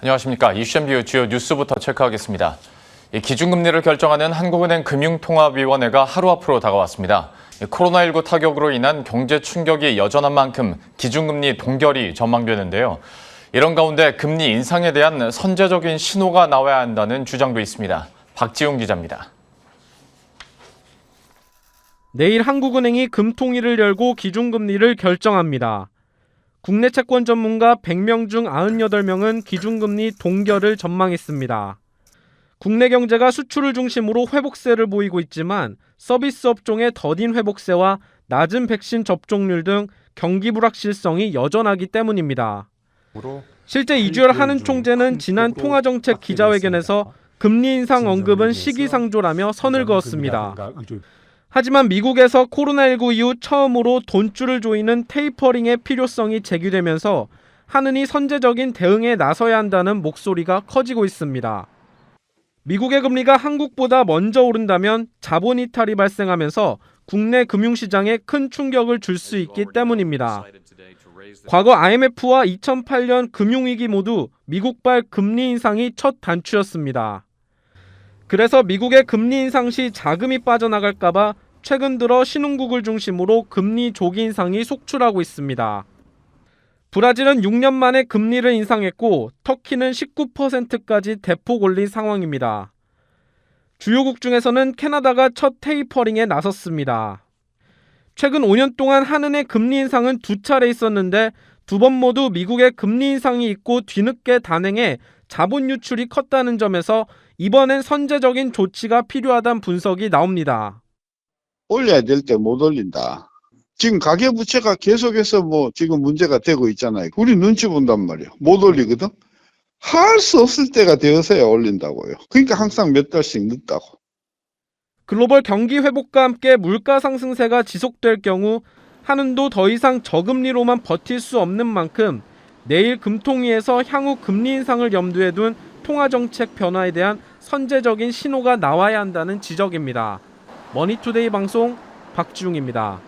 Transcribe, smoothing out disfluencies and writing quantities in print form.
안녕하십니까. 이슈MB의 주요 뉴스부터 체크하겠습니다. 기준금리를 결정하는 한국은행 금융통합위원회가 하루 앞으로 다가왔습니다. 코로나19 타격으로 인한 경제 충격이 여전한 만큼 기준금리 동결이 전망되는데요. 이런 가운데 금리 인상에 대한 선제적인 신호가 나와야 한다는 주장도 있습니다. 박지훈 기자입니다. 내일 한국은행이 금통위를 열고 기준금리를 결정합니다. 국내 채권 전문가 100명 중 98명은 기준금리 동결을 전망했습니다. 국내 경제가 수출을 중심으로 회복세를 보이고 있지만 서비스 업종의 더딘 회복세와 낮은 백신 접종률 등 경기 불확실성이 여전하기 때문입니다. 실제 이주열 한은 총재는 지난 통화정책 기자회견에서 금리 인상 언급은 시기상조라며 선을 그었습니다. 하지만 미국에서 코로나19 이후 처음으로 돈줄을 조이는 테이퍼링의 필요성이 제기되면서 한은이 선제적인 대응에 나서야 한다는 목소리가 커지고 있습니다. 미국의 금리가 한국보다 먼저 오른다면 자본 이탈이 발생하면서 국내 금융시장에 큰 충격을 줄 수 있기 때문입니다. 과거 IMF와 2008년 금융위기 모두 미국발 금리 인상이 첫 단추였습니다. 그래서 미국의 금리 인상 시 자금이 빠져나갈까 봐 최근 들어 신흥국을 중심으로 금리 조기 인상이 속출하고 있습니다. 브라질은 6년 만에 금리를 인상했고 터키는 19%까지 대폭 올린 상황입니다. 주요국 중에서는 캐나다가 첫 테이퍼링에 나섰습니다. 최근 5년 동안 한은의 금리 인상은 2차례 있었는데 2번 모두 미국의 금리 인상이 있고 뒤늦게 단행해 자본 유출이 컸다는 점에서 이번엔 선제적인 조치가 필요하다는 분석이 나옵니다. 올려야 될 때 못 올린다. 지금 가계부채가 계속해서 지금 문제가 되고 있잖아요. 우리 눈치 본단 말이에요. 못 올리거든. 할 수 없을 때가 되어서야 올린다고요. 그러니까 항상 몇 달씩 늦다고. 글로벌 경기 회복과 함께 물가 상승세가 지속될 경우 한은도 더 이상 저금리로만 버틸 수 없는 만큼 내일 금통위에서 향후 금리 인상을 염두에 둔 통화정책 변화에 대한 선제적인 신호가 나와야 한다는 지적입니다. 머니투데이 방송 박지웅입니다.